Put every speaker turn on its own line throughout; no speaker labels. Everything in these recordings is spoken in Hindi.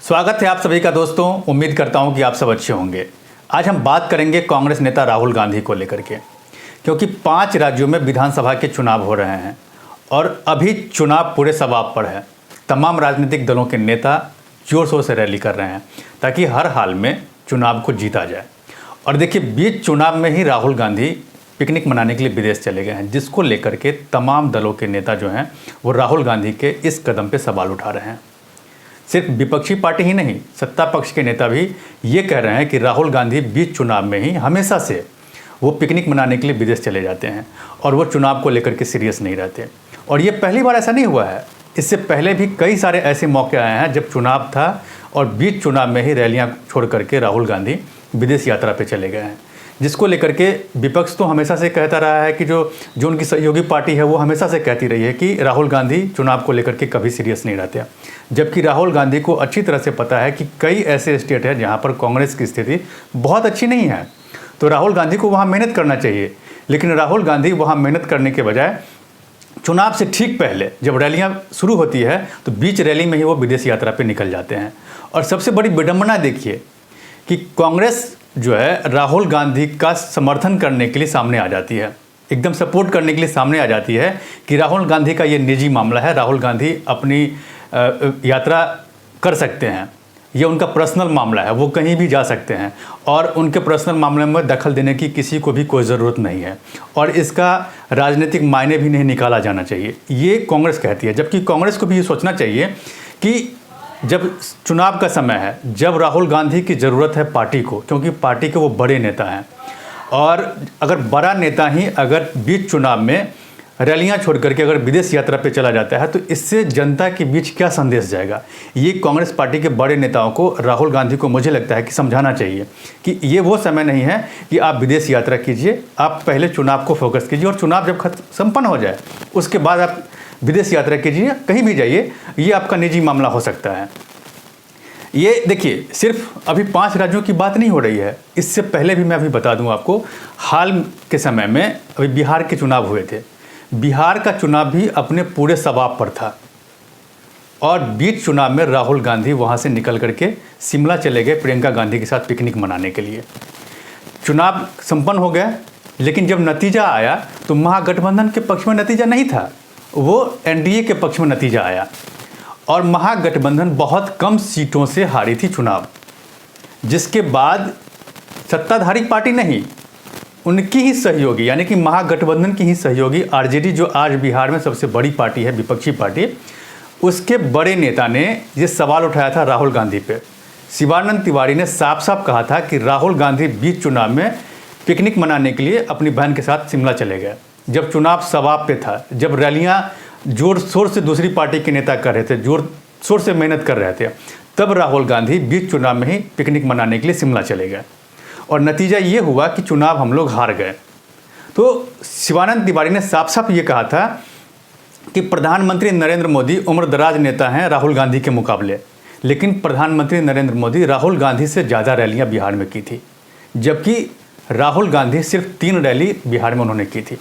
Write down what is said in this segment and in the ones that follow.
स्वागत है आप सभी का दोस्तों। उम्मीद करता हूं कि आप सब अच्छे होंगे। आज हम बात करेंगे कांग्रेस नेता राहुल गांधी को लेकर के, क्योंकि 5 राज्यों में विधानसभा के चुनाव हो रहे हैं और अभी चुनाव पूरे सवाब पर है। तमाम राजनीतिक दलों के नेता जोर शोर से रैली कर रहे हैं ताकि हर हाल में चुनाव को जीता जाए। और देखिए, बीच चुनाव में ही राहुल गांधी पिकनिक मनाने के लिए विदेश चले गए हैं, जिसको लेकर के तमाम दलों के नेता जो हैं वो राहुल गांधी के इस कदम पे सवाल उठा रहे हैं। सिर्फ विपक्षी पार्टी ही नहीं, सत्ता पक्ष के नेता भी ये कह रहे हैं कि राहुल गांधी बीच चुनाव में ही हमेशा से वो पिकनिक मनाने के लिए विदेश चले जाते हैं और वो चुनाव को लेकर के सीरियस नहीं रहते। और ये पहली बार ऐसा नहीं हुआ है, इससे पहले भी कई सारे ऐसे मौके आए हैं जब चुनाव था और बीच चुनाव में ही रैलियां छोड़ करके राहुल गांधी विदेश यात्रा पे चले गए हैं, जिसको लेकर के विपक्ष तो हमेशा से कहता रहा है कि जो उनकी सहयोगी पार्टी है वो हमेशा से कहती रही है कि राहुल गांधी चुनाव को लेकर के कभी सीरियस नहीं रहते। जबकि राहुल गांधी को अच्छी तरह से पता है कि कई ऐसे स्टेट हैं जहां पर कांग्रेस की स्थिति बहुत अच्छी नहीं है, तो राहुल गांधी को वहां मेहनत करना चाहिए। लेकिन राहुल गांधी वहां मेहनत करने के बजाय चुनाव से ठीक पहले जब रैलियां शुरू होती है तो बीच रैली में ही वो विदेश यात्रा पर निकल जाते हैं। और सबसे बड़ी विडंबना देखिए कि कांग्रेस जो है राहुल गांधी का समर्थन करने के लिए सामने आ जाती है, एकदम सपोर्ट करने के लिए सामने आ जाती है कि राहुल गांधी का ये निजी मामला है, राहुल गांधी अपनी यात्रा कर सकते हैं, ये उनका पर्सनल मामला है, वो कहीं भी जा सकते हैं और उनके पर्सनल मामले में दखल देने की किसी को भी कोई ज़रूरत नहीं है और इसका राजनीतिक मायने भी नहीं निकाला जाना चाहिए, ये कांग्रेस कहती है। जबकि कांग्रेस को भी ये सोचना चाहिए कि जब चुनाव का समय है, जब राहुल गांधी की ज़रूरत है पार्टी को, क्योंकि पार्टी के वो बड़े नेता हैं, और अगर बड़ा नेता ही अगर बीच चुनाव में रैलियां छोड़ करके अगर विदेश यात्रा पे चला जाता है तो इससे जनता के बीच क्या संदेश जाएगा। ये कांग्रेस पार्टी के बड़े नेताओं को, राहुल गांधी को मुझे लगता है कि समझाना चाहिए कि ये वो समय नहीं है कि आप विदेश यात्रा कीजिए, आप पहले चुनाव को फोकस कीजिए और चुनाव जब संपन्न हो जाए उसके बाद आप विदेश यात्रा कीजिए, कहीं भी जाइए, ये आपका निजी मामला हो सकता है। ये देखिए, सिर्फ अभी 5 राज्यों की बात नहीं हो रही है, इससे पहले भी मैं अभी बता दूं आपको, हाल के समय में अभी बिहार के चुनाव हुए थे। बिहार का चुनाव भी अपने पूरे सवाब पर था और बीच चुनाव में राहुल गांधी वहां से निकल करके शिमला चले गए प्रियंका गांधी के साथ पिकनिक मनाने के लिए। चुनाव संपन्न हो गया, लेकिन जब नतीजा आया तो महागठबंधन के पक्ष में नतीजा नहीं था, वो एनडीए के पक्ष में नतीजा आया और महागठबंधन बहुत कम सीटों से हारी थी चुनाव, जिसके बाद सत्ताधारी पार्टी नहीं, उनकी ही सहयोगी यानी कि महागठबंधन की ही सहयोगी आरजेडी, जो आज बिहार में सबसे बड़ी पार्टी है, विपक्षी पार्टी, उसके बड़े नेता ने ये सवाल उठाया था राहुल गांधी पे। शिवानंद तिवारी ने साफ साफ कहा था कि राहुल गांधी बीच चुनाव में पिकनिक मनाने के लिए अपनी बहन के साथ शिमला चले गए, जब चुनाव सवाब पे था, जब रैलियां जोर शोर से दूसरी पार्टी के नेता कर रहे थे, जोर शोर से मेहनत कर रहे थे, तब राहुल गांधी बीच चुनाव में ही पिकनिक मनाने के लिए शिमला चले गए और नतीजा ये हुआ कि चुनाव हम लोग हार गए। तो शिवानंद तिवारी ने साफ साफ ये कहा था कि प्रधानमंत्री नरेंद्र मोदी उम्रदराज नेता हैं राहुल गांधी के मुकाबले, लेकिन प्रधानमंत्री नरेंद्र मोदी राहुल गांधी से ज़्यादा रैलियाँ बिहार में की थी, जबकि राहुल गांधी सिर्फ 3 रैली बिहार में उन्होंने की थी।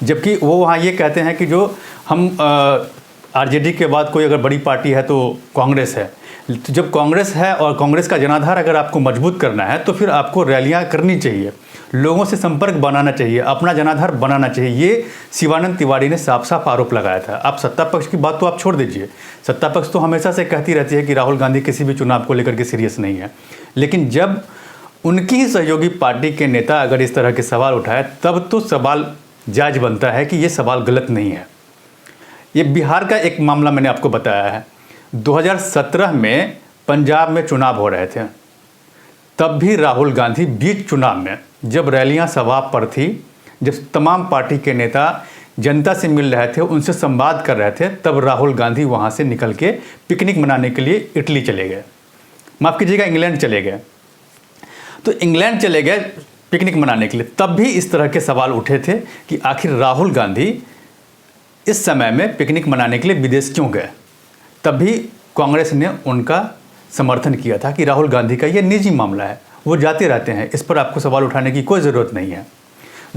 जबकि वो वहाँ ये कहते हैं कि जो हम आरजेडी के बाद कोई अगर बड़ी पार्टी है तो कांग्रेस है, तो जब कांग्रेस है और कांग्रेस का जनाधार अगर आपको मजबूत करना है तो फिर आपको रैलियां करनी चाहिए, लोगों से संपर्क बनाना चाहिए, अपना जनाधार बनाना चाहिए। ये शिवानंद तिवारी ने साफ साफ आरोप लगाया था। आप सत्ता पक्ष की बात तो आप छोड़ दीजिए, सत्ता पक्ष तो हमेशा से कहती रहती है कि राहुल गांधी किसी भी चुनाव को लेकर के सीरियस नहीं है, लेकिन जब उनकी ही सहयोगी पार्टी के नेता अगर इस तरह के सवाल उठाए तब तो सवाल जायज़ बनता है कि ये सवाल गलत नहीं है। ये बिहार का एक मामला मैंने आपको बताया है, 2017 में पंजाब में चुनाव हो रहे थे, तब भी राहुल गांधी बीच चुनाव में जब रैलियां सवाब पर थी, जब तमाम पार्टी के नेता जनता से मिल रहे थे, उनसे संवाद कर रहे थे, तब राहुल गांधी वहां से निकल के पिकनिक मनाने के लिए इटली चले गए, माफ़ कीजिएगा इंग्लैंड चले गए। तो इंग्लैंड चले गए पिकनिक मनाने के लिए, तब भी इस तरह के सवाल उठे थे कि आखिर राहुल गांधी इस समय में पिकनिक मनाने के लिए विदेश क्यों गए। तब भी कांग्रेस ने उनका समर्थन किया था कि राहुल गांधी का ये निजी मामला है, वो जाते रहते हैं, इस पर आपको सवाल उठाने की कोई ज़रूरत नहीं है।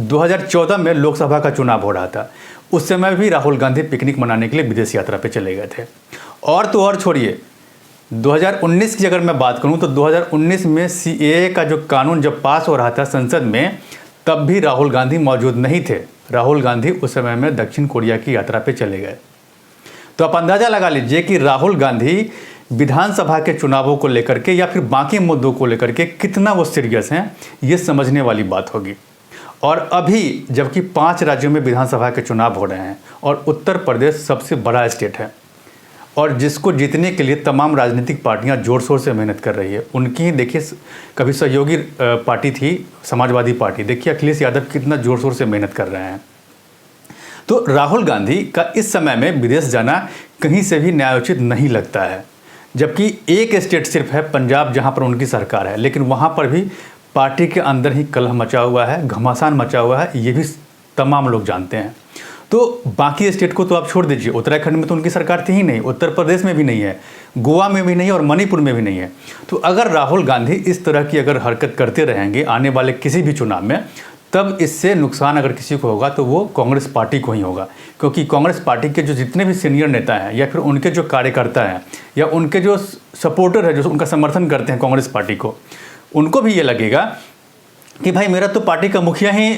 2014 में लोकसभा का चुनाव हो रहा था, उस समय भी राहुल गांधी पिकनिक मनाने के लिए विदेश यात्रा पे चले गए थे। और तो और छोड़िए, 2019 की अगर मैं बात करूं तो 2019 में CAA का जो कानून जब पास हो रहा था संसद में, तब भी राहुल गांधी मौजूद नहीं थे। राहुल गांधी उस समय में दक्षिण कोरिया की यात्रा पे चले गए। तो आप अंदाज़ा लगा लीजिए कि राहुल गांधी विधानसभा के चुनावों को लेकर के या फिर बाकी मुद्दों को लेकर के कितना वो सीरियस हैं, ये समझने वाली बात होगी। और अभी जबकि 5 राज्यों में विधानसभा के चुनाव हो रहे हैं और उत्तर प्रदेश सबसे बड़ा स्टेट है और जिसको जीतने के लिए तमाम राजनीतिक पार्टियां जोर शोर से मेहनत कर रही है। उनकी ही देखिए कभी सहयोगी पार्टी थी समाजवादी पार्टी, देखिए अखिलेश यादव कितना जोर शोर से मेहनत कर रहे हैं। तो राहुल गांधी का इस समय में विदेश जाना कहीं से भी न्यायोचित नहीं लगता है। जबकि एक स्टेट सिर्फ है पंजाब जहां पर उनकी सरकार है, लेकिन वहां पर भी पार्टी के अंदर ही कलह मचा हुआ है, घमासान मचा हुआ है, ये भी तमाम लोग जानते हैं। तो बाकी स्टेट को तो आप छोड़ दीजिए, उत्तराखंड में तो उनकी सरकार थी ही नहीं, उत्तर प्रदेश में भी नहीं है, गोवा में भी नहीं है और मणिपुर में भी नहीं है। तो अगर राहुल गांधी इस तरह की अगर हरकत करते रहेंगे आने वाले किसी भी चुनाव में, तब इससे नुकसान अगर किसी को होगा तो वो कांग्रेस पार्टी को ही होगा। क्योंकि कांग्रेस पार्टी के जो जितने भी सीनियर नेता हैं या फिर उनके जो कार्यकर्ता हैं या उनके जो सपोर्टर हैं जो उनका समर्थन करते हैं कांग्रेस पार्टी को, उनको भी ये लगेगा कि भाई मेरा तो पार्टी का मुखिया ही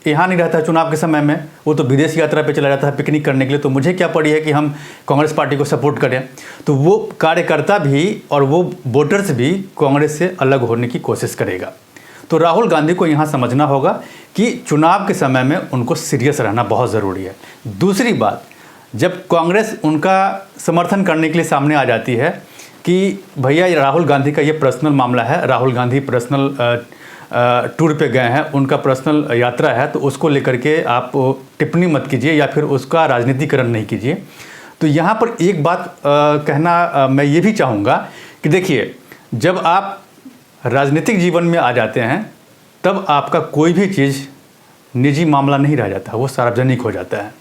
यहाँ नहीं रहता है चुनाव के समय में, वो तो विदेश यात्रा पे चला जाता है पिकनिक करने के लिए, तो मुझे क्या पड़ी है कि हम कांग्रेस पार्टी को सपोर्ट करें। तो वो कार्यकर्ता भी और वो वोटर्स भी कांग्रेस से अलग होने की कोशिश करेगा। तो राहुल गांधी को यहाँ समझना होगा कि चुनाव के समय में उनको सीरियस रहना बहुत ज़रूरी है। दूसरी बात, जब कांग्रेस उनका समर्थन करने के लिए सामने आ जाती है कि भैया राहुल गांधी का ये पर्सनल मामला है, राहुल गांधी पर्सनल टूर पे गए हैं, उनका पर्सनल यात्रा है, तो उसको लेकर के आप टिप्पणी मत कीजिए या फिर उसका राजनीतिकरण नहीं कीजिए। तो यहाँ पर एक बात कहना मैं ये भी चाहूँगा कि देखिए, जब आप राजनीतिक जीवन में आ जाते हैं तब आपका कोई भी चीज़ निजी मामला नहीं रह जाता, वो सार्वजनिक हो जाता है।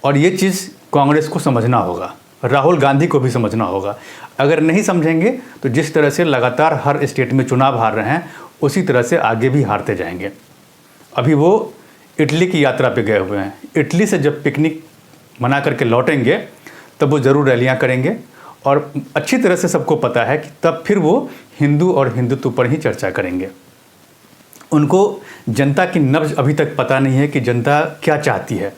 और ये चीज़ कांग्रेस को समझना होगा, राहुल गांधी को भी समझना होगा। अगर नहीं समझेंगे तो जिस तरह से लगातार हर स्टेट में चुनाव हार रहे हैं उसी तरह से आगे भी हारते जाएंगे। अभी वो इटली की यात्रा पे गए हुए हैं, इटली से जब पिकनिक मना करके लौटेंगे तब वो ज़रूर रैलियां करेंगे और अच्छी तरह से सबको पता है कि तब फिर वो हिंदू और हिंदुत्व पर ही चर्चा करेंगे। उनको जनता की नब्ज अभी तक पता नहीं है कि जनता क्या चाहती है,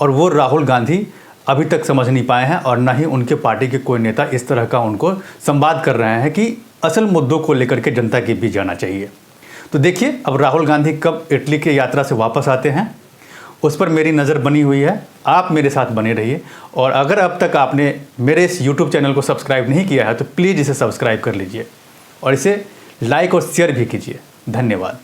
और वो राहुल गांधी अभी तक समझ नहीं पाए हैं और ना ही उनके पार्टी के कोई नेता इस तरह का उनको संवाद कर रहे हैं कि असल मुद्दों को लेकर के जनता के बीच जाना चाहिए। तो देखिए अब राहुल गांधी कब इटली की यात्रा से वापस आते हैं, उस पर मेरी नज़र बनी हुई है। आप मेरे साथ बने रहिए, और अगर अब तक आपने मेरे इस YouTube चैनल को सब्सक्राइब नहीं किया है तो प्लीज़ इसे सब्सक्राइब कर लीजिए और इसे लाइक और शेयर भी कीजिए। धन्यवाद।